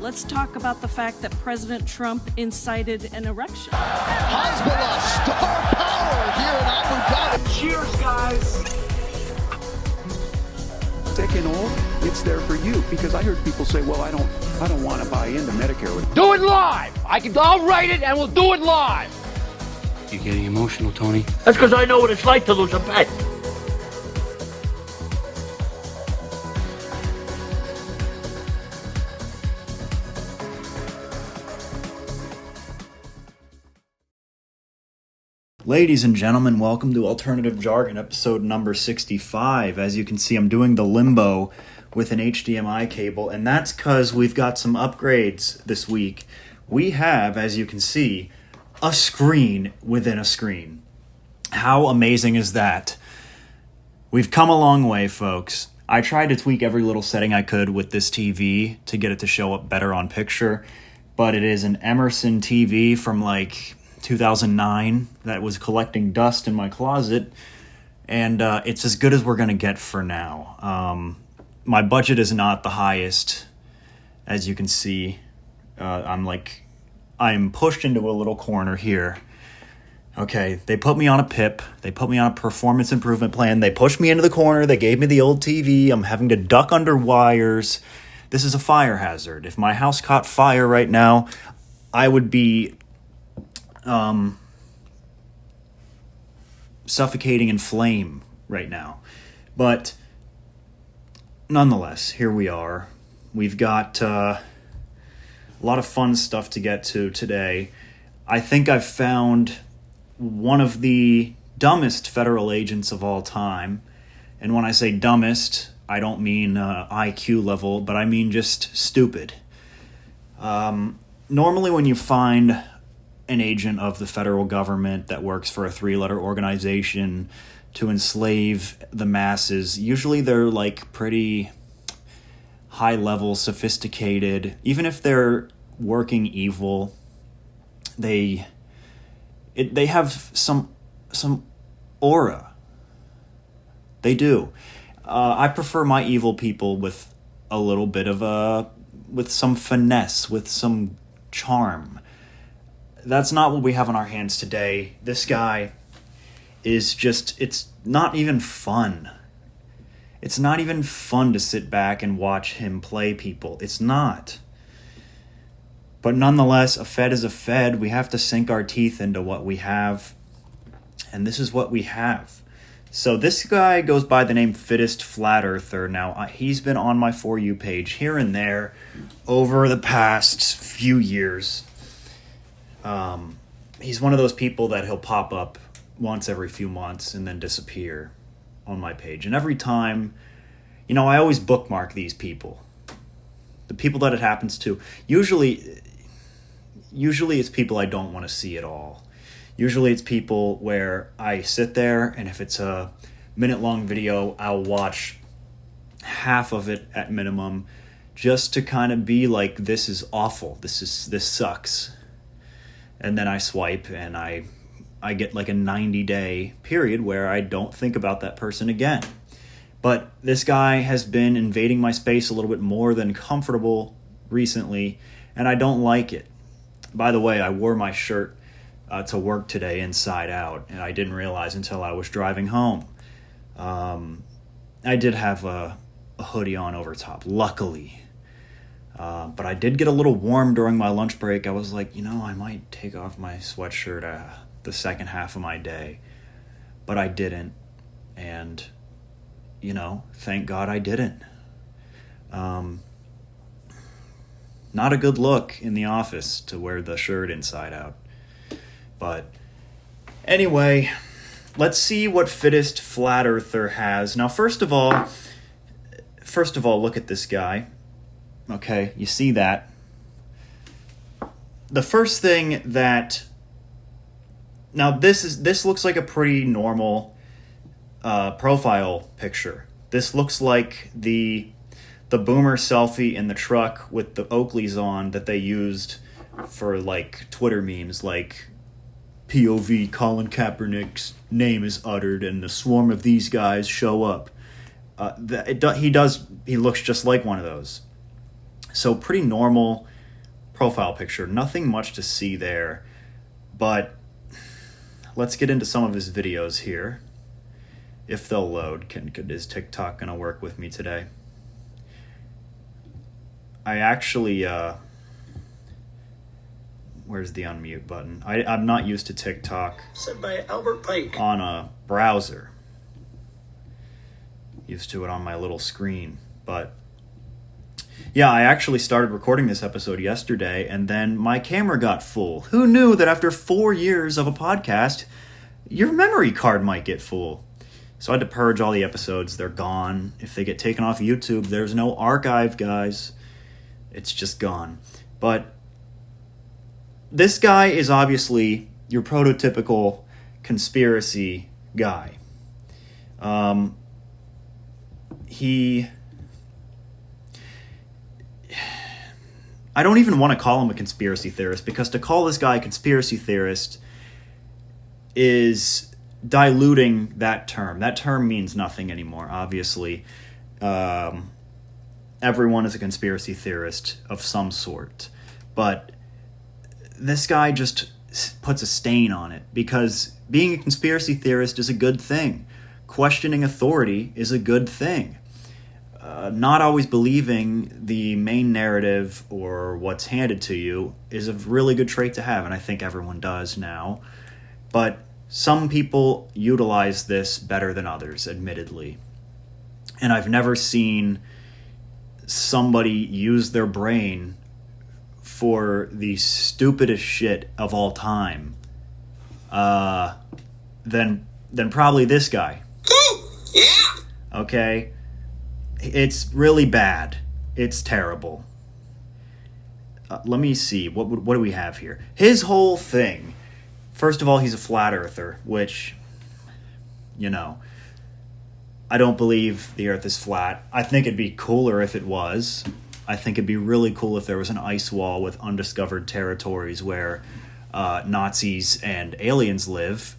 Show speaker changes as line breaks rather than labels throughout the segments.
Let's talk about the fact that President Trump incited an erection.
Hezbollah, star power here in Abu Dhabi.
Cheers, guys.
Second all, it's there for you, because I heard people say, well, I don't want to buy into Medicare.
Do it live. I'll write it and we'll do it live.
You're getting emotional, Tony.
That's because I know what it's like to lose a pet.
Ladies and gentlemen, welcome to Alternative Jargon, episode number 65. As you can see, I'm doing the limbo with an HDMI cable, and that's because we've got some upgrades this week. We have, as you can see, a screen within a screen. How amazing is that? We've come a long way, folks. I tried to tweak every little setting I could with this TV to get it to show up better on picture, but it is an Emerson TV from like 2009 that was collecting dust in my closet, and it's as good as we're gonna get for now. My budget is not the highest, as you can see. I'm pushed into a little corner here. Okay, they put me on a PIP, they put me on a performance improvement plan, they pushed me into the corner, they gave me the old TV, I'm having to duck under wires. This is a fire hazard. If my house caught fire right now, I would be suffocating in flame right now. But nonetheless, here we are. We've got a lot of fun stuff to get to today. I think I've found one of the dumbest federal agents of all time. And when I say dumbest, I don't mean IQ level, but I mean just stupid. Normally when you find an agent of the federal government that works for a three-letter organization to enslave the masses, usually they're like pretty high-level, sophisticated. Even if they're working evil, they have some aura. They do. I prefer my evil people with a little bit of with some finesse, with some charm. That's not what we have on our hands today. This guy is just, it's not even fun. It's not even fun to sit back and watch him play people. It's not. But nonetheless, a Fed is a Fed. We have to sink our teeth into what we have. And this is what we have. So this guy goes by the name FittestFlatEarther. Now, he's been on my For You page here and there over the past few years. He's one of those people that he'll pop up once every few months and then disappear on my page. And every time, I always bookmark these people. The people that it happens to. Usually it's people I don't want to see at all. Usually it's people where I sit there, and if it's a minute-long video, I'll watch half of it at minimum just to kind of be like, this is awful. This sucks. And then I swipe, and I get like a 90-day period where I don't think about that person again. But this guy has been invading my space a little bit more than comfortable recently, and I don't like it. By the way, I wore my shirt to work today inside out, and I didn't realize until I was driving home. I did have a hoodie on over top, luckily. But I did get a little warm during my lunch break. I was like, I might take off my sweatshirt the second half of my day. But I didn't. And, thank God I didn't. Not a good look in the office to wear the shirt inside out. But anyway, let's see what FittestFlatEarther has. Now, first of all, look at this guy. Okay, you see that. The first thing that... Now, this looks like a pretty normal profile picture. This looks like the boomer selfie in the truck with the Oakleys on that they used for, like, Twitter memes, like, POV Colin Kaepernick's name is uttered and the swarm of these guys show up. He looks just like one of those. So pretty normal profile picture. Nothing much to see there. But let's get into some of his videos here. If they'll load. Is TikTok going to work with me today? I actually... where's the unmute button? I'm not used to TikTok.
Said by Albert Pike.
On a browser. Used to it on my little screen. But yeah, I actually started recording this episode yesterday, and then my camera got full. Who knew that after 4 years of a podcast, your memory card might get full? So I had to purge all the episodes. They're gone. If they get taken off YouTube, there's no archive, guys. It's just gone. But this guy is obviously your prototypical conspiracy guy. I don't even want to call him a conspiracy theorist, because to call this guy a conspiracy theorist is diluting that term. That term means nothing anymore, obviously. Everyone is a conspiracy theorist of some sort. But this guy just puts a stain on it, because being a conspiracy theorist is a good thing. Questioning authority is a good thing. Not always believing the main narrative or what's handed to you is a really good trait to have, and I think everyone does now. But some people utilize this better than others, admittedly. And I've never seen somebody use their brain for the stupidest shit of all time than probably this guy.
Yeah.
Okay? It's really bad. It's terrible. Let me see. What do we have here? His whole thing. First of all, he's a flat earther, which, I don't believe the earth is flat. I think it'd be cooler if it was. I think it'd be really cool if there was an ice wall with undiscovered territories where Nazis and aliens live.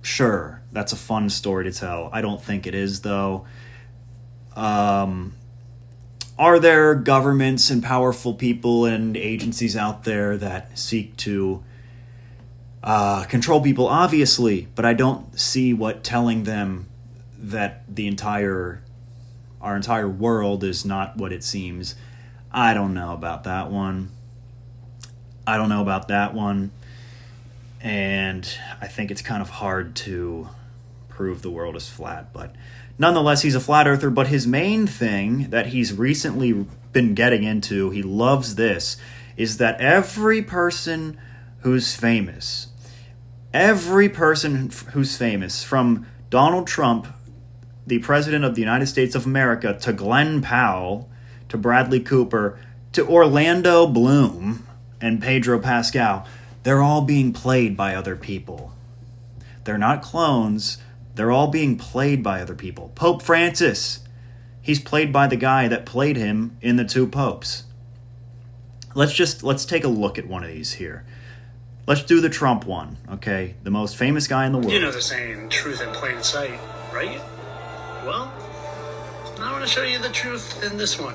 Sure, that's a fun story to tell. I don't think it is, though. Are there governments and powerful people and agencies out there that seek to control people? Obviously, but I don't see what telling them that our entire world is not what it seems. I don't know about that one. And I think it's kind of hard to prove the world is flat, but nonetheless, he's a flat earther. But his main thing that he's recently been getting into, he loves this, is that every person who's famous, from Donald Trump, the President of the United States of America, to Glenn Powell, to Bradley Cooper, to Orlando Bloom and Pedro Pascal, they're all being played by other people. They're not clones. They're all being played by other people. Pope Francis, he's played by the guy that played him in The Two Popes. Let's take a look at one of these here. Let's do the Trump one, okay? The most famous guy in the world.
You know the saying, truth in plain sight, right? Well, I want to show you the truth in this one,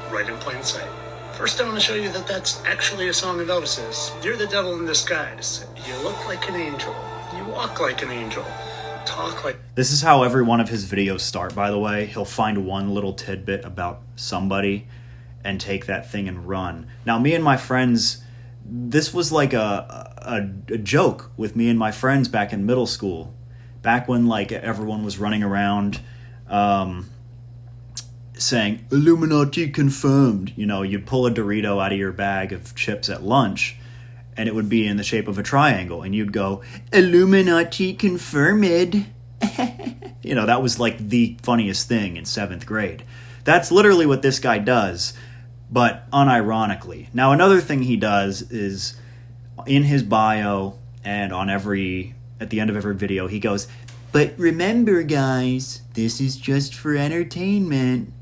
right in plain sight. First, I want to show you that that's actually a song of Elvis's. You're the devil in disguise. You look like an angel. You walk like an angel. Talk like...
This is how every one of his videos start, by the way. He'll find one little tidbit about somebody and take that thing and run. Now, me and my friends, this was like a joke with me and my friends back in middle school. Back when, everyone was running around saying, Illuminati confirmed. You'd pull a Dorito out of your bag of chips at lunch, and it would be in the shape of a triangle, and you'd go, Illuminati confirmed. That was the funniest thing in 7th grade. That's literally what this guy does, but unironically. Now, another thing he does is, in his bio and at the end of every video, he goes, but remember, guys, this is just for entertainment.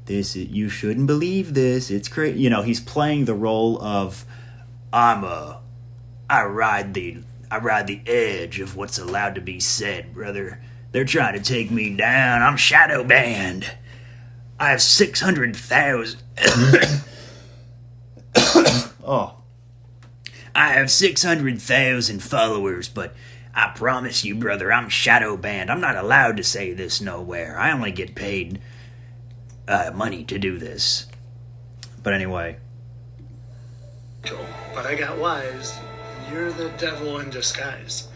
You shouldn't believe this. It's crazy. He's playing the role of, I ride the edge of what's allowed to be said, brother. They're trying to take me down. I'm shadow banned. I have 600,000. Oh. I have 600,000 followers, but I promise you, brother, I'm shadow banned. I'm not allowed to say this nowhere. I only get paid money to do this. But anyway.
But I got wise. You're the devil in disguise.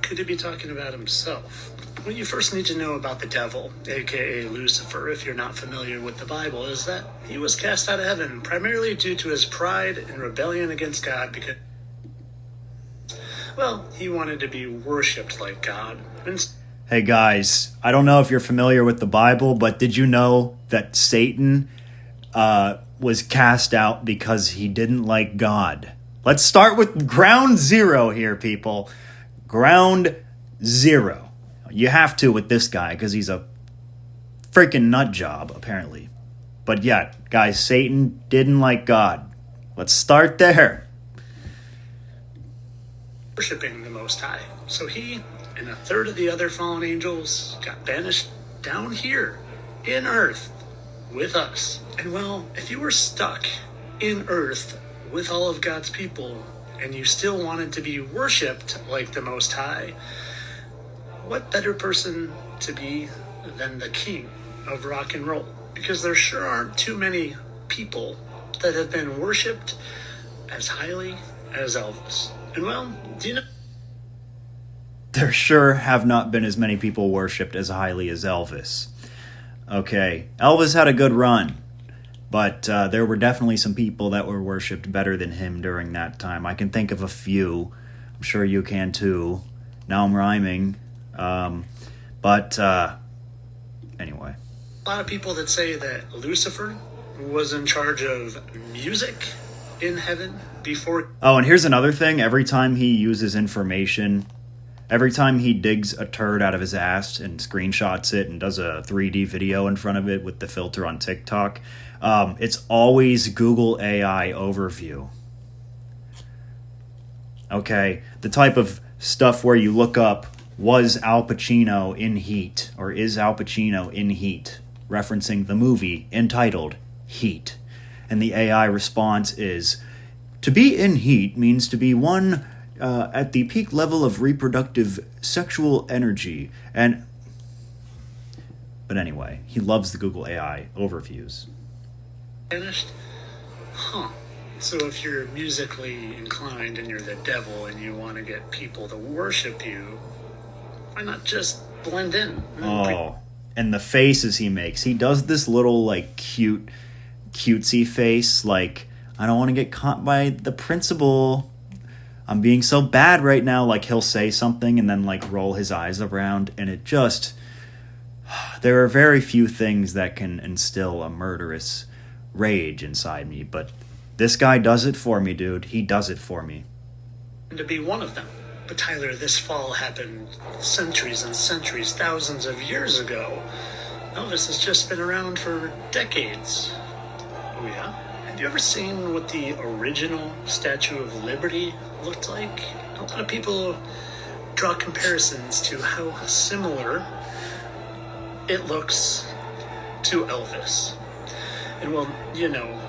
Could he be talking about himself? What you first need to know about the devil, aka Lucifer, if you're not familiar with the Bible, is that he was cast out of heaven primarily due to his pride and rebellion against God because, well, he wanted to be worshipped like God.
Hey guys, I don't know if you're familiar with the Bible, but did you know that Satan was cast out because he didn't like God? Let's start with ground zero here, people. Ground zero. You have to with this guy because he's a freaking nut job, apparently. But yeah, guys, Satan didn't like God. Let's start there.
Worshipping the Most High. So he and a third of the other fallen angels got banished down here in Earth with us. And well, if you were stuck in Earth with all of God's people and you still wanted to be worshipped like the Most High, what better person to be than the king of rock and roll? Because there sure aren't too many people that have been worshipped as highly as Elvis. And well, do you know?
There sure have not been as many people worshipped as highly as Elvis. Okay, Elvis had a good run, but there were definitely some people that were worshipped better than him during that time. I can think of a few. I'm sure you can too. Now I'm rhyming. But anyway.
A lot of people that say that Lucifer was in charge of music in heaven before.
Oh, and here's another thing. Every time he uses information, every time he digs a turd out of his ass and screenshots it and does a 3D video in front of it with the filter on TikTok, it's always Google AI overview. Okay, the type of stuff where you look up, was Al Pacino in Heat, or is Al Pacino in Heat, referencing the movie entitled Heat. And the AI response is, to be in heat means to be one at the peak level of reproductive sexual energy. But anyway, he loves the Google AI overviews.
Finished? Huh. So if you're musically inclined and you're the devil and you want to get people to worship you, why not just blend in?
Oh, and the faces he makes. He does this little, like, cutesy face, like, I don't want to get caught by the principal. I'm being so bad right now. Like, he'll say something and then, like, roll his eyes around, and it just... There are very few things that can instill a murderous rage inside me, but this guy does it for me, dude. He does it for me.
To be one of them. But Tyler, this fall happened centuries and centuries, thousands of years ago. Elvis has just been around for decades. Oh yeah? Have you ever seen what the original Statue of Liberty looked like? A lot of people draw comparisons to how similar it looks to Elvis. And well, you know.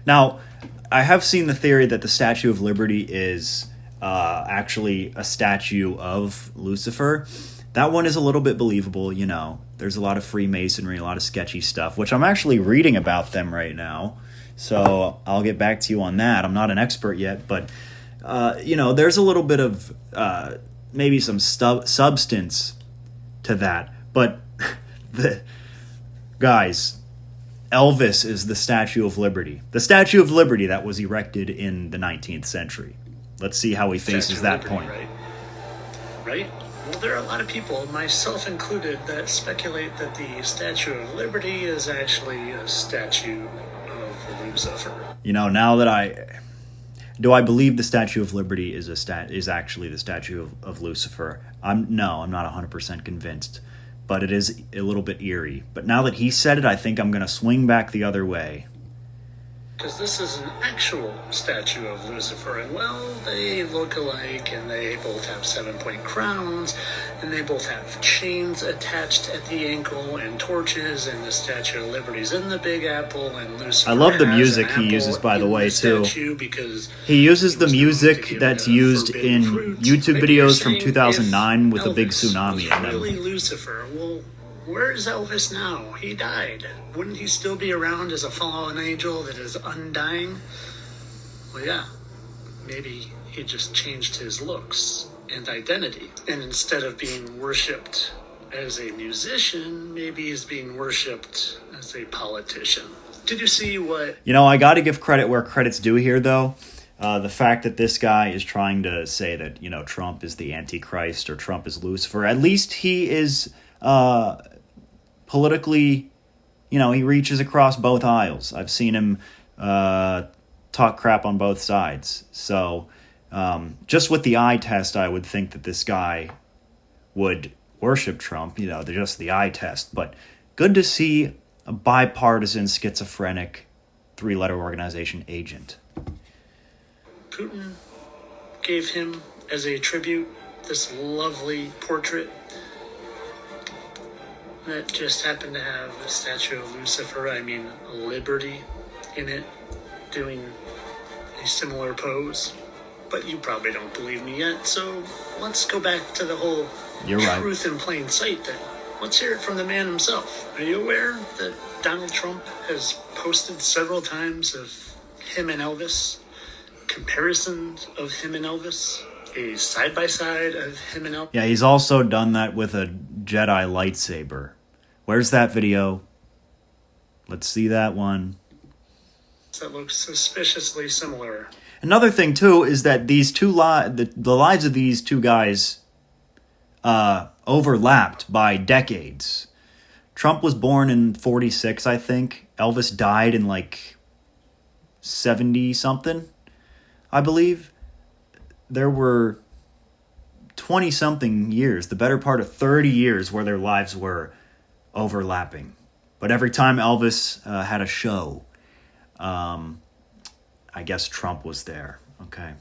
Now, I have seen the theory that the Statue of Liberty is actually a statue of Lucifer. That one is a little bit believable, you know. There's a lot of Freemasonry, a lot of sketchy stuff, which I'm actually reading about them right now. So I'll get back to you on that. I'm not an expert yet, but, you know, there's a little bit of maybe some substance to that. But, guys, Elvis is the Statue of Liberty. The Statue of Liberty that was erected in the 19th century. Let's see how he faces that point.
Right? Well, there are a lot of people, myself included, that speculate that the Statue of Liberty is actually a statue of Lucifer.
You know, now that I believe the Statue of Liberty is actually the statue of Lucifer. I'm not 100% convinced, but it is a little bit eerie. But now that he said it, I think I'm going to swing back the other way.
Because this is an actual statue of Lucifer, and well, they look alike, and they both have 7-point crowns, and they both have chains attached at the ankle, and torches, and the Statue of Liberty's in the Big Apple, and Lucifer.
I love the
has
music
an
he
apple
uses, by the
in
way, too.
statue because
He uses the
was known to
music
give
that's
the
used
forbidden
in
fruit.
YouTube
Maybe you're
videos from
saying
2009 with
if
a big
Elvis
tsunami
was
in them.
really Lucifer, well, where's Elvis now? He died. Wouldn't he still be around as a fallen angel that is undying? Well, yeah. Maybe he just changed his looks and identity. And instead of being worshipped as a musician, maybe he's being worshipped as a politician. Did you see what...
You know, I got to give credit where credit's due here, though. The fact that this guy is trying to say that, you know, Trump is the Antichrist or Trump is Lucifer, at least he is politically, you know, he reaches across both aisles. I've seen him talk crap on both sides. So just with the eye test, I would think that this guy would worship Trump, you know, just the eye test. But good to see a bipartisan, schizophrenic, 3-letter organization agent.
Putin gave him as a tribute this lovely portrait that just happened to have a statue of Lucifer, Liberty, in it, doing a similar pose. But you probably don't believe me yet, so let's go back to the whole truth in plain sight thing. Let's hear it from the man himself. Are you aware that Donald Trump has posted several times of him and Elvis, comparisons of him and Elvis, a side-by-side of him and Elvis?
Yeah, he's also done that with a Jedi lightsaber. Where's that video? Let's see that one.
That looks suspiciously similar.
Another thing, too, is that these two the lives of these two guys overlapped by decades. Trump was born in 46, I think. Elvis died in, 70-something, I believe. There were 20-something years, the better part of 30 years, where their lives were overlapping. But every time Elvis had a show, I guess Trump was there. Okay.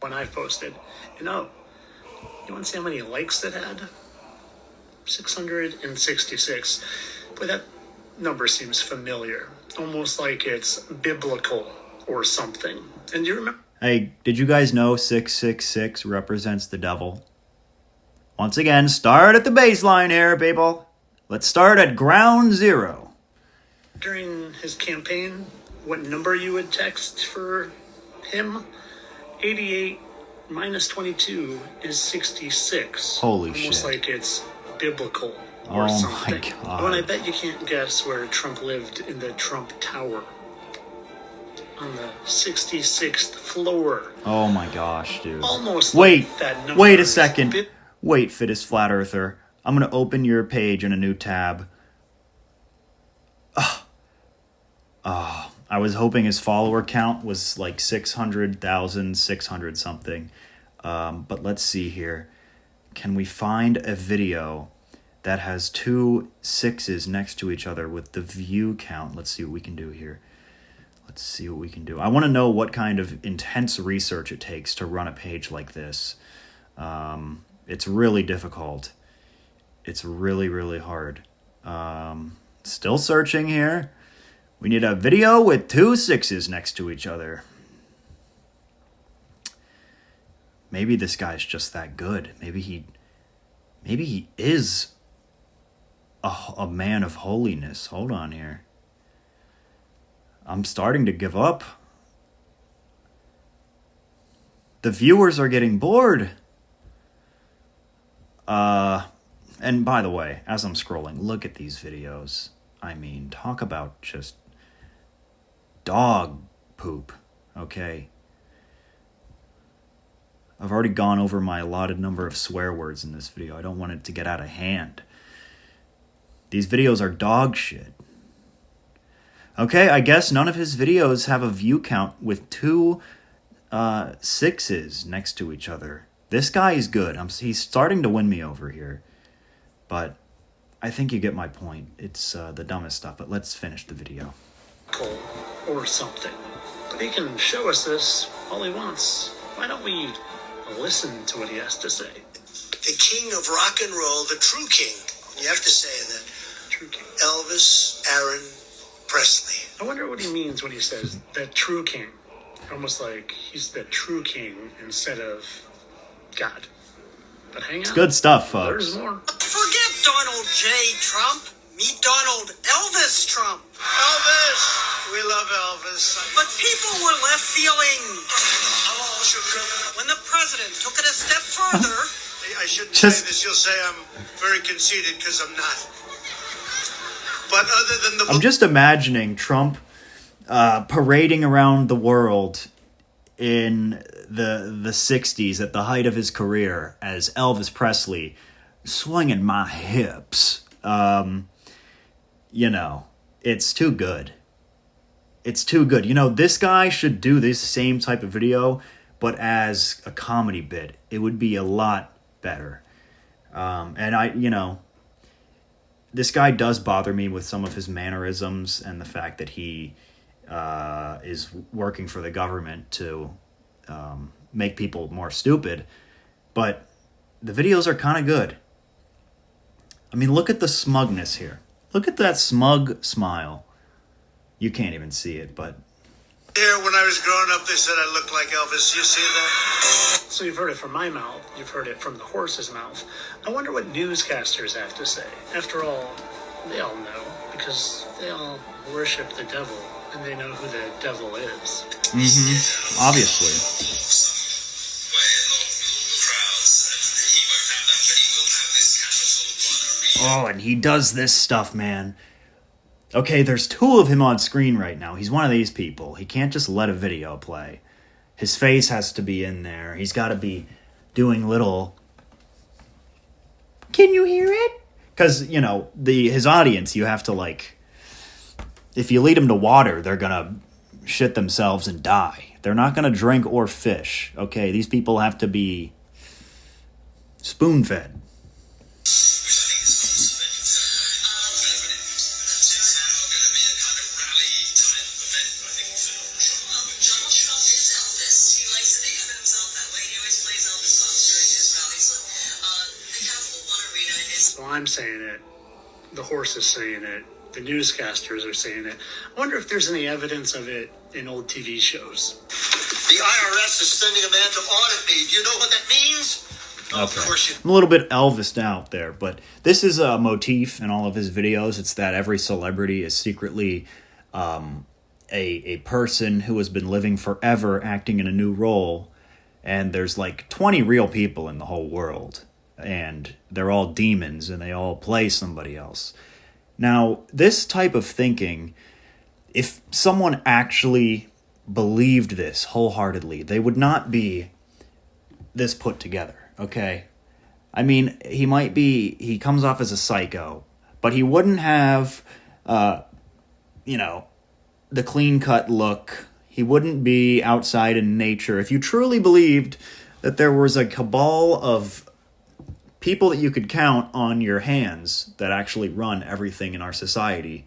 When I posted, you want to see how many likes that had? 666. Boy, that number seems familiar. Almost like it's biblical or something. And you remember?
Hey, did you guys know 666 represents the devil? Once again, start at the baseline here, people. Let's start at ground zero.
During his campaign, what number you would text for him? 88 minus 22 is 66.
Holy
Almost
shit.
like it's biblical or
Oh
something.
my God.
Oh, and I bet you can't guess where Trump lived in the Trump Tower. On the 66th floor.
Oh my gosh, dude.
Almost
Wait,
like that number
wait a
is
second. Wait, FittestFlatEarther. I'm going to open your page in a new tab. I was hoping his follower count was like 600,600 something. But let's see here. Can we find a video that has 2 6s next to each other with the view count? Let's see what we can do here. Let's see what we can do. I want to know what kind of intense research it takes to run a page like this. It's really difficult. It's really, really hard. Still searching here. We need a video with 2 6s next to each other. Maybe this guy's just that good. Maybe he is a man of holiness. Hold on here. I'm starting to give up. The viewers are getting bored. And by the way, as I'm scrolling, look at these videos. I mean, talk about just dog poop, okay? I've already gone over my allotted number of swear words in this video. I don't want it to get out of hand. These videos are dog shit. Okay, I guess none of his videos have a view count with 2 6s next to each other. This guy is good. He's starting to win me over here. But I think you get my point. It's the dumbest stuff, but let's finish the video.
or something. But he can show us this all he wants. Why don't we listen to what he has to say?
The king of rock and roll, the true king. You have to say that.
True king.
Elvis Aaron Presley.
I wonder what he means when he says the true king. Almost like he's the true king instead of God. But hang on.
It's good stuff, folks.
There's more.
Forget Donald J. Trump. Meet Donald Elvis Trump. Elvis! We love Elvis. But people were left feeling... when the president took it a step further... I shouldn't say this. You'll say I'm very conceited because I'm not. But other than the...
I'm just imagining Trump parading around the world in the 60s at the height of his career as Elvis Presley, swinging my hips. You know, it's too good. It's too good. You know, this guy should do this same type of video, but as a comedy bit. It would be a lot better. And you know, this guy does bother me with some of his mannerisms and the fact that he is working for the government to make people more stupid. But the videos are kind of good. I mean, look at the smugness here. Look at that smug smile. You can't even see it, but...
Here, when I was growing up, they said I looked like Elvis. You see that?
So you've heard it from my mouth. You've heard it from the horse's mouth. I wonder what newscasters have to say. After all, they all know, because they all worship the devil, and they know who the devil is.
Mm-hmm. Obviously. Oh, and he does this stuff, man. Okay, there's two of him on screen right now. He's one of these people. He can't just let a video play. His face has to be in there. He's got to be doing little... Can you hear it? Because, you know, his audience, you have to, like... If you lead them to water, they're going to shit themselves and die. They're not going to drink or fish. Okay, these people have to be spoon-fed.
Well, I'm saying it. The horse is saying it. The newscasters are saying it. I wonder if there's any evidence of it in old TV shows.
The IRS is sending a man to audit me. Do you know what that means?
Okay.
Of course you...
I'm a little bit Elvis'd out there, but this is a motif in all of his videos. It's that every celebrity is secretly a person who has been living forever acting in a new role, and there's like 20 real people in the whole world, and they're all demons, and they all play somebody else. Now, this type of thinking, if someone actually believed this wholeheartedly, they would not be this put together, okay? I mean, he comes off as a psycho, but he wouldn't have, you know, the clean-cut look. He wouldn't be outside in nature. If you truly believed that there was a cabal of people that you could count on your hands that actually run everything in our society,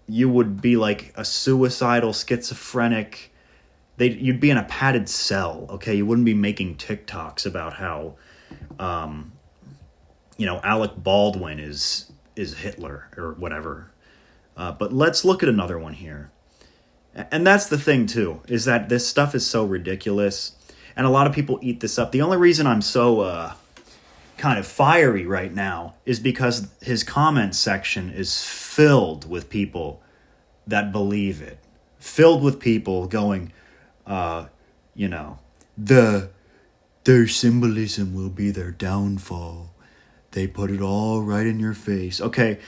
you would be like a suicidal, schizophrenic... You'd be in a padded cell, okay? You wouldn't be making TikToks about how, you know, Alec Baldwin is Hitler or whatever. But let's look at another one here. And that's the thing, too, is that this stuff is so ridiculous, and a lot of people eat this up. The only reason I'm so kind of fiery right now is because his comment section is filled with people that believe it. Filled with people going... you know, their symbolism will be their downfall. They put it all right in your face. Okay,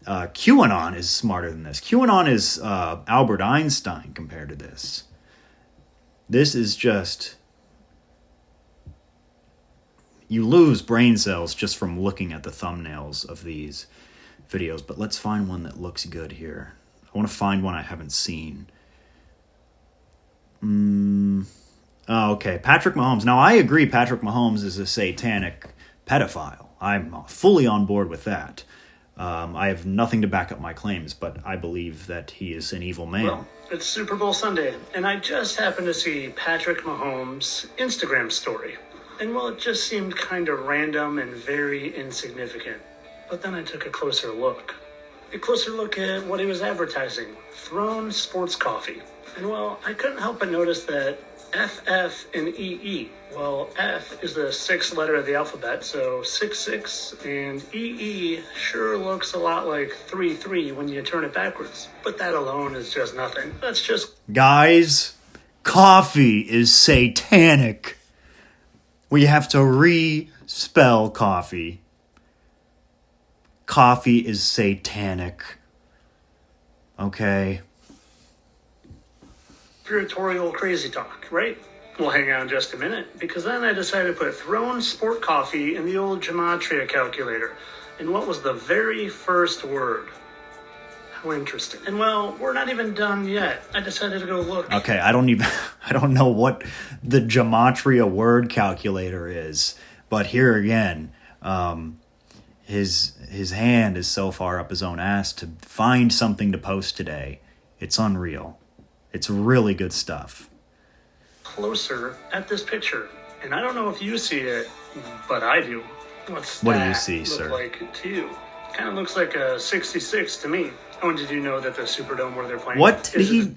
QAnon is smarter than this. QAnon is Albert Einstein compared to this. This is just... You lose brain cells just from looking at the thumbnails of these videos. But let's find one that looks good here. I want to find one I haven't seen. Oh, okay, Patrick Mahomes. Now, I agree Patrick Mahomes is a satanic pedophile. I'm fully on board with that. I have nothing to back up my claims, but I believe that he is an evil man.
Well, it's Super Bowl Sunday, and I just happened to see Patrick Mahomes' Instagram story. And well, it just seemed kind of random and very insignificant. But then I took a closer look. A closer look at what he was advertising. Throne Sports Coffee. And well, I couldn't help but notice that FF and EE. Well, F is the sixth letter of the alphabet, so 66, and EE sure looks a lot like 33 when you turn it backwards. But that alone is just nothing. That's just...
Guys, coffee is satanic. We have to re-spell coffee. Coffee is satanic. Okay?
Conspiratorial crazy talk, right? Well, hang on just a minute, because then I decided to put Throne Sport Coffee in the old gematria calculator. And what was the very first word? How interesting. And well, we're not even done yet. I decided to go look.
Okay, I don't know what the gematria word calculator is, but here again, his hand is so far up his own ass to find something to post today. It's unreal. It's really good stuff.
Closer at this picture, and I don't know if you see it, but I do.
What do you see,
look
sir?
like to you? Kind of looks like a 66 to me. Oh, and did you know that the Superdome where they're playing?
What did he?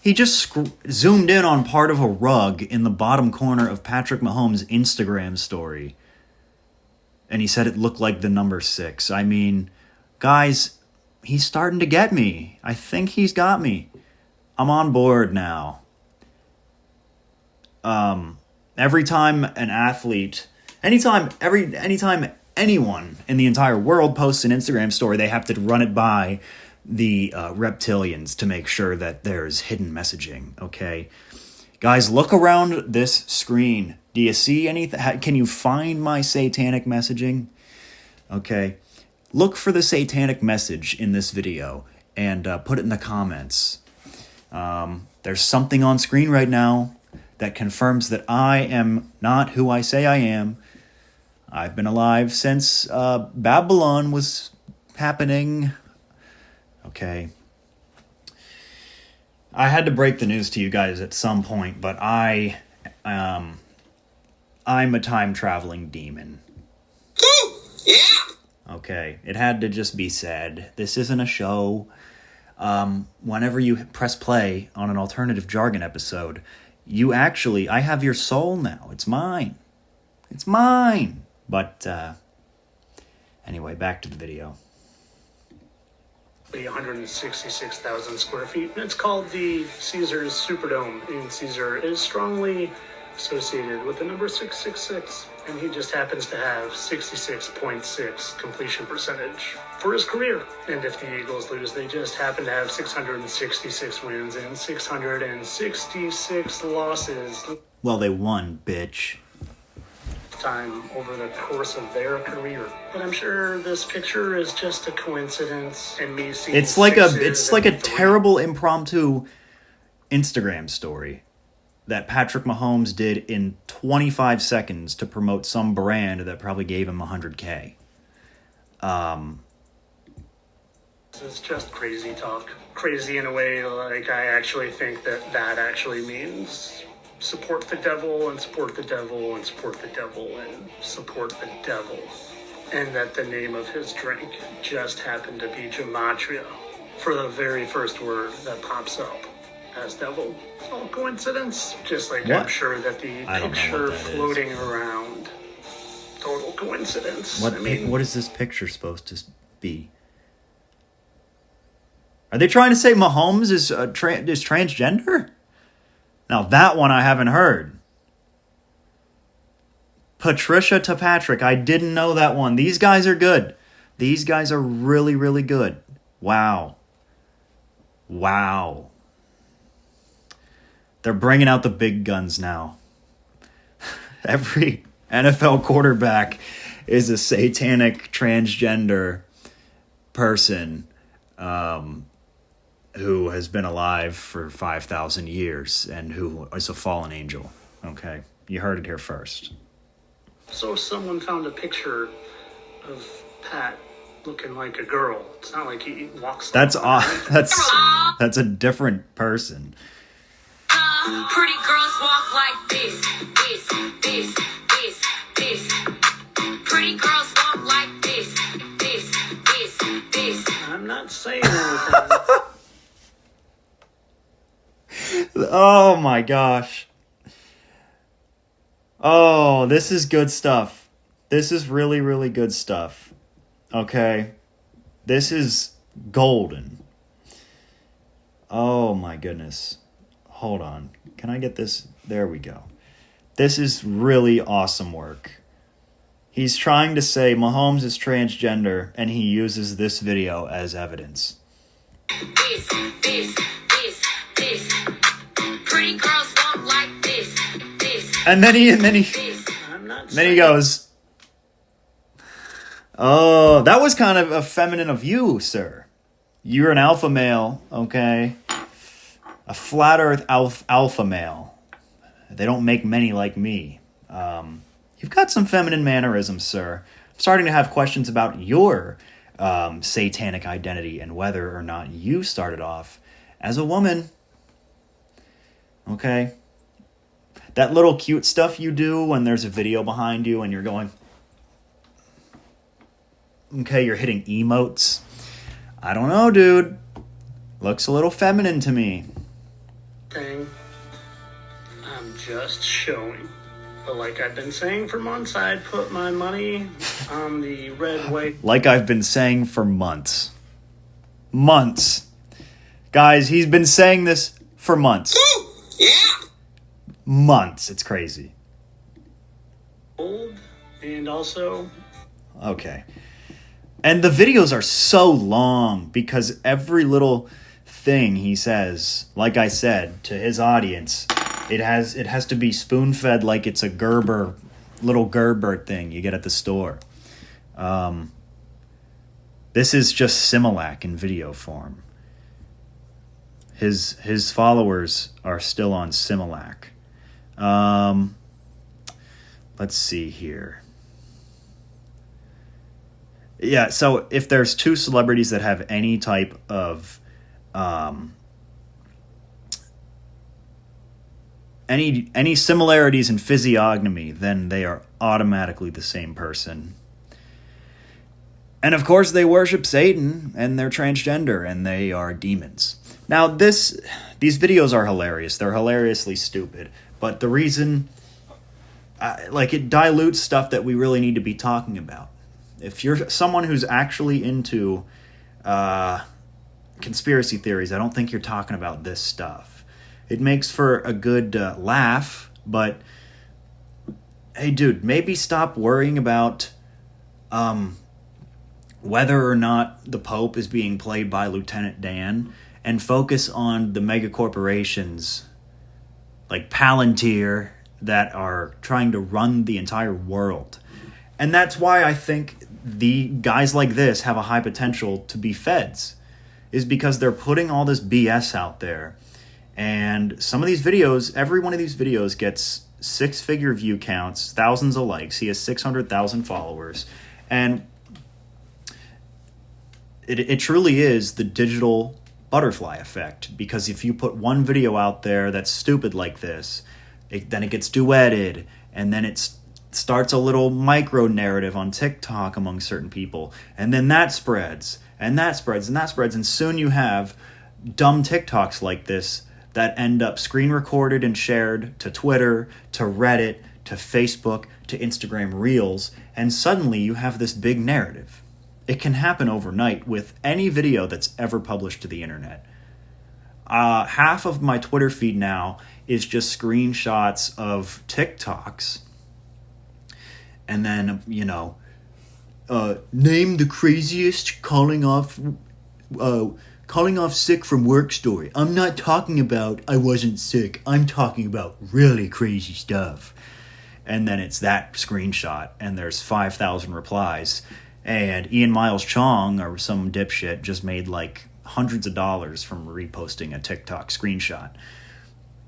He just zoomed in on part of a rug in the bottom corner of Patrick Mahomes' Instagram story, and he said it looked like the number 6. I mean, guys, he's starting to get me. I think he's got me. I'm on board now. Every time an athlete, anytime anyone in the entire world posts an Instagram story, they have to run it by the reptilians to make sure that there's hidden messaging, okay? Guys, look around this screen. Do you see anything? Can you find my satanic messaging? Okay. Look for the satanic message in this video and put it in the comments. There's something on screen right now that confirms that I am not who I say I am. I've been alive since Babylon was happening. Okay. I had to break the news to you guys at some point, but I'm a time-traveling demon.
Yeah.
Okay, it had to just be said. This isn't a show. Whenever you press play on an alternative jargon episode, I have your soul now. It's mine. It's mine. But, anyway, back to the video.
166,000 square feet, and it's called the Caesars Superdome, and Caesar is strongly associated with the number 666, and he just happens to have 66.6 completion percentage for his career. And if the Eagles lose, they just happen to have 666 wins and 666 losses.
Well, they won, bitch.
Time over the course of their career. But I'm sure this picture is just a coincidence, and me seeing
It's like a terrible impromptu Instagram story that Patrick Mahomes did in 25 seconds to promote some brand that probably gave him $100K.
It's just crazy talk. Crazy in a way, like I actually think that actually means support the devil and support the devil and support the devil and support the devil. And that the name of his drink just happened to be gematria for the very first word that pops up as devil. It's all coincidence. Just like
What?
I'm sure that the picture floating around, total coincidence.
What is this picture supposed to be? Are they trying to say Mahomes is transgender? Now that one I haven't heard. Patricia to Patrick, I didn't know that one. These guys are good. These guys are really, really good. Wow. They're bringing out the big guns now. Every NFL quarterback is a satanic transgender person who has been alive for 5,000 years and who is a fallen angel. Okay, you heard it here first.
So someone found a picture of Pat looking like a girl. It's not like he walks.
That's
like
that's a different person.
Pretty girls walk like this. Pretty girls walk like this.
I'm not saying anything.
Oh my gosh. Oh, this is good stuff. This is really, really good stuff. Okay? This is golden. Oh my goodness. Hold on. Can I get this? There we go. This is really awesome work. He's trying to say Mahomes is transgender, and he uses this video as evidence.
This. Pretty girls walk like this.
And then he
I'm not
then he goes, "Oh, that was kind of effeminate of you, sir. You're an alpha male, okay? A flat earth alpha male. They don't make many like me. You've got some feminine mannerisms, sir. I'm starting to have questions about your satanic identity and whether or not you started off as a woman. Okay? That little cute stuff you do when there's a video behind you and you're going, okay, you're hitting emotes. I don't know, dude. Looks a little feminine to me."
Thing. I'm just showing. But like I've been saying for months, I'd put my money on the red, white.
Like I've been saying for months. Months. Guys, he's been saying this for months.
Yeah.
Months. It's crazy.
Gold, and also
Okay. And the videos are so long because every little thing he says, like I said, to his audience, it has to be spoon-fed like it's a little Gerber thing you get at the store. This is just Similac in video form. His followers are still on Similac. Let's see here. Yeah, so if there's two celebrities that have any type of any similarities in physiognomy, then they are automatically the same person. And of course they worship Satan, and they're transgender, and they are demons. Now these videos are hilarious. They're hilariously stupid. But the reason, it dilutes stuff that we really need to be talking about. If you're someone who's actually into conspiracy theories, I don't think you're talking about this stuff. It makes for a good laugh, but hey, dude, maybe stop worrying about whether or not the Pope is being played by Lieutenant Dan and focus on the mega corporations like Palantir that are trying to run the entire world. And that's why I think the guys like this have a high potential to be feds, is because they're putting all this BS out there. And some of these videos, every one of these videos gets 6-figure view counts, thousands of likes. He has 600,000 followers. And it truly is the digital butterfly effect. Because if you put one video out there that's stupid like this, then it gets duetted, and then it starts a little micro narrative on TikTok among certain people. And then that spreads, and that spreads, and that spreads. And soon you have dumb TikToks like this that end up screen recorded and shared to Twitter, to Reddit, to Facebook, to Instagram Reels, and suddenly you have this big narrative. It can happen overnight with any video that's ever published to the internet. Half of my Twitter feed now is just screenshots of TikToks. And then, name the craziest calling off sick from work story. I'm not talking about I wasn't sick. I'm talking about really crazy stuff. And then it's that screenshot, and there's 5,000 replies. And Ian Miles Chong or some dipshit just made like hundreds of dollars from reposting a TikTok screenshot.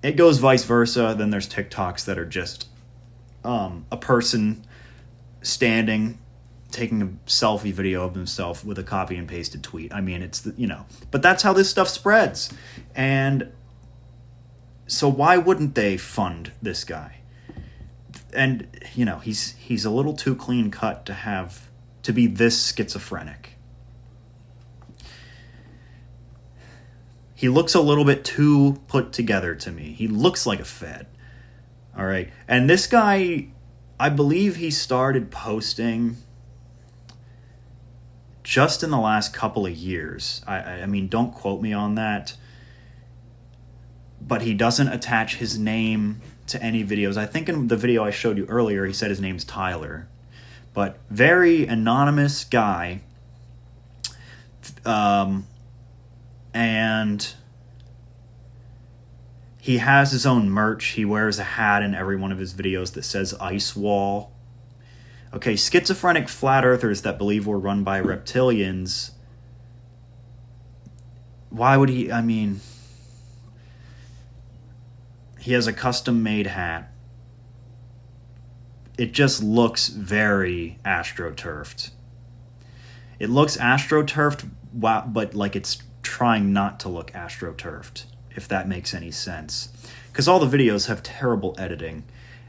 It goes vice versa. Then there's TikToks that are just a person standing taking a selfie video of himself with a copy and pasted tweet. I mean, it's, but that's how this stuff spreads. And so why wouldn't they fund this guy? And, he's a little too clean cut to be this schizophrenic. He looks a little bit too put together to me. He looks like a fed. All right. And this guy, I believe he started posting just in the last couple of years. I mean, don't quote me on that. But he doesn't attach his name to any videos. I think in the video I showed you earlier, he said his name's Tyler. But very anonymous guy. And he has his own merch. He wears a hat in every one of his videos that says Ice Wall. Okay, schizophrenic flat earthers that believe we're run by reptilians. Why would he? I mean, he has a custom-made hat. It just looks very astroturfed. It looks astroturfed, but like it's trying not to look astroturfed, if that makes any sense. Because all the videos have terrible editing,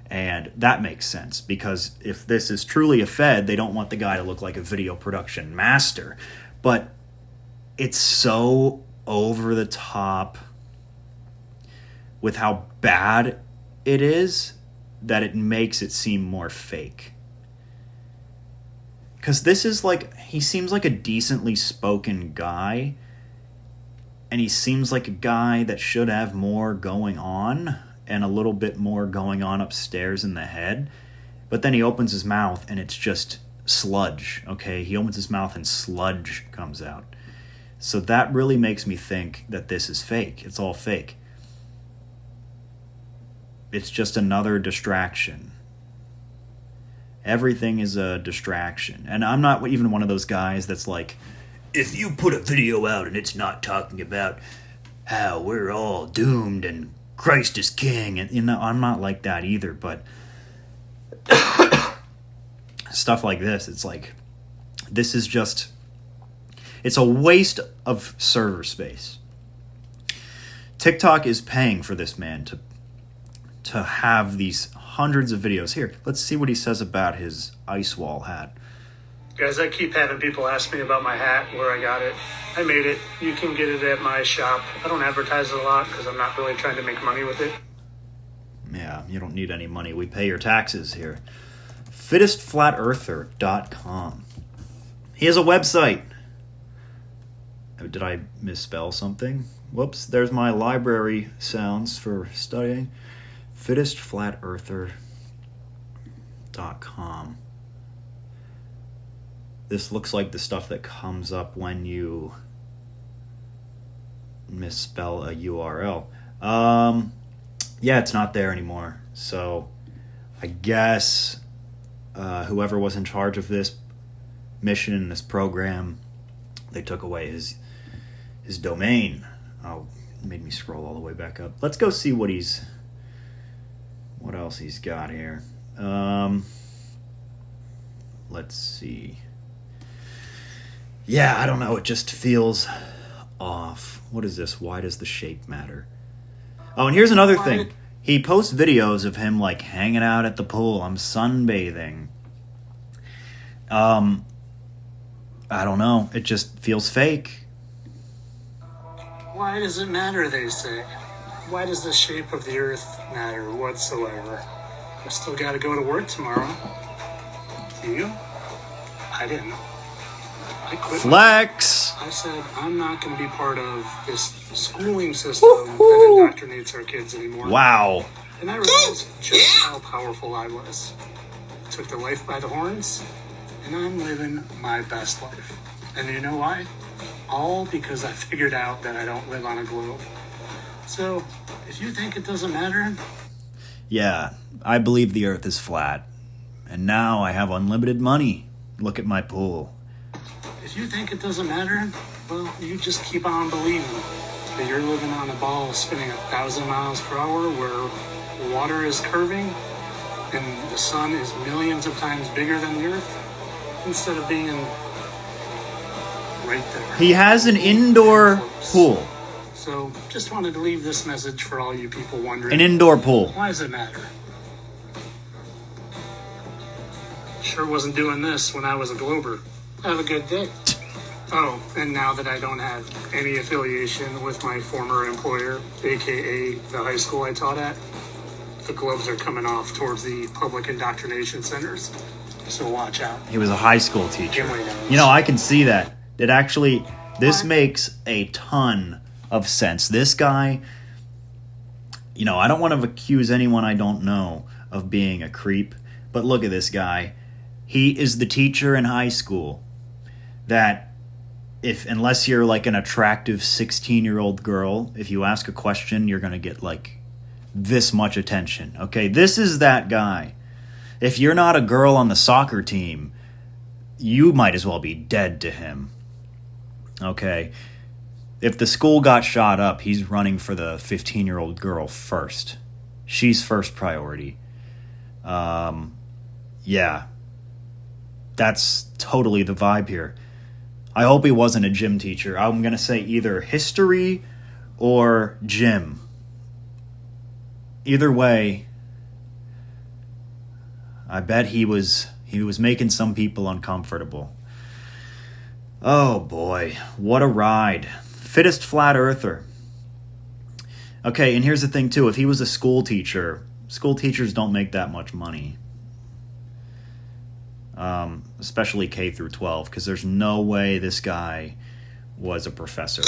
and that makes sense, because if this is truly a fed, they don't want the guy to look like a video production master. But it's so over the top with how bad it is that it makes it seem more fake. Because this is like, he seems like a decently spoken guy, and he seems like a guy that should have more going on, and a little bit more going on upstairs in the head. But then he opens his mouth, and it's just sludge, okay? He opens his mouth, and sludge comes out. So that really makes me think that this is fake. It's all fake. It's just another distraction. Everything is a distraction. And I'm not even one of those guys that's like, if you put a video out and it's not talking about how we're all doomed and Christ is king, and I'm not like that either, but stuff like this, it's like, this is just, it's a waste of server space. TikTok is paying for this man to have these hundreds of videos. Here, let's see what he says about his Ice Wall hat.
Guys, I keep having people ask me about my hat, where I got it. I made it. You can get it at my shop. I don't advertise it a lot because I'm not really trying to make money with it.
Yeah, you don't need any money. We pay your taxes here. FittestFlatEarther.com. He has a website. Did I misspell something? Whoops, there's my library sounds for studying. FittestFlatEarther.com. This looks like the stuff that comes up when you misspell a URL. Yeah, it's not there anymore. So I guess whoever was in charge of this mission and this program, they took away his domain. Oh, it made me scroll all the way back up. Let's go see what else he's got here. Let's see. Yeah, I don't know. It just feels off. What is this? Why does the shape matter? Oh, and here's another thing. He posts videos of him, like, hanging out at the pool. I'm sunbathing. I don't know. It just feels fake.
Why does it matter, they say? Why does the shape of the earth matter whatsoever? I still gotta go to work tomorrow. Do you? I didn't. I quit.
Flex!
I said, I'm not going to be part of this schooling system that indoctrinates our kids anymore.
Wow.
And I realized just how powerful I was. I took the life by the horns, and I'm living my best life. And you know why? All because I figured out that I don't live on a globe. So, if you think it doesn't matter...
Yeah, I believe the earth is flat. And now I have unlimited money. Look at my pool.
If you think it doesn't matter, well, you just keep on believing that you're living on a ball spinning 1,000 miles per hour where water is curving and the sun is millions of times bigger than the earth. instead of being right there.
He has an indoor pool.
So, just wanted to leave this message for all you people wondering.
An indoor pool.
Why does it matter? Sure wasn't doing this when I was a Glober. Have a good day. Oh, and now that I don't have any affiliation with my former employer, aka the high school I taught at, the gloves are coming off towards the public indoctrination centers. So watch out.
He was a high school teacher.
Give me those.
You know, I can see that. It actually, this makes a ton of sense. This guy, you know, I don't want to accuse anyone I don't know of being a creep, but look at this guy. He is the teacher in high school that unless you're like an attractive 16-year-old girl, if you ask a question, you're going to get like this much attention. Okay, this is that guy. If you're not a girl on the soccer team, you might as well be dead to him. Okay, if the school got shot up, he's running for the 15-year-old girl first. She's first priority. Yeah, that's totally the vibe here. I hope he wasn't a gym teacher. I'm going to say either history or gym. Either way, I bet he was making some people uncomfortable. Oh boy, what a ride. Fittest Flat Earther. Okay, and here's the thing too. If he was a school teacher, school teachers don't make that much money. Especially K through 12, because there's no way this guy was a professor.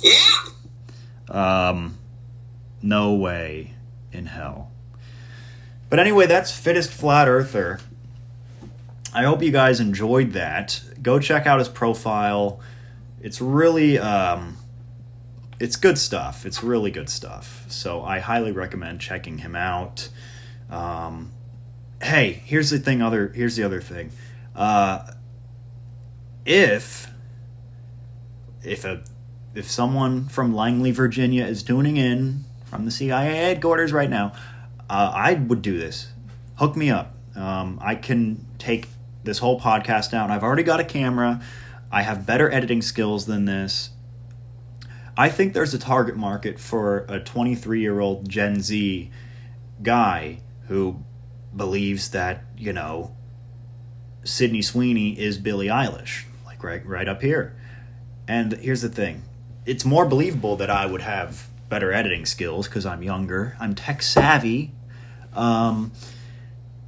Yeah.
No way in hell. But anyway, that's Fittest Flat Earther. I hope you guys enjoyed that. Go check out his profile. It's really, it's good stuff. It's really good stuff. So I highly recommend checking him out. Hey, here's the other thing. If someone from Langley, Virginia is tuning in from the CIA headquarters right now, I would do this. Hook me up. I can take this whole podcast down. I've already got a camera. I have better editing skills than this. I think there's a target market for a 23-year-old Gen Z guy who believes that, you know, Sydney Sweeney is Billie Eilish, like right up here. And here's the thing. It's more believable that I would have better editing skills because I'm younger. I'm tech savvy.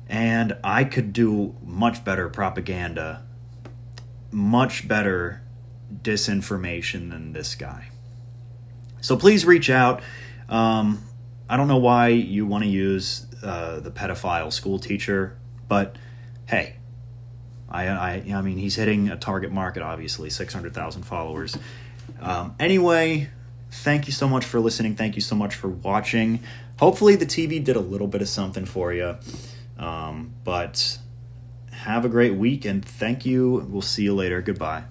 And I could do much better propaganda, much better disinformation than this guy. So please reach out. I don't know why you want to use the pedophile school teacher, but hey, I mean, he's hitting a target market, obviously, 600,000 followers. Anyway, thank you so much for listening. Thank you so much for watching. Hopefully the TV did a little bit of something for you. But have a great week, and thank you. We'll see you later. Goodbye.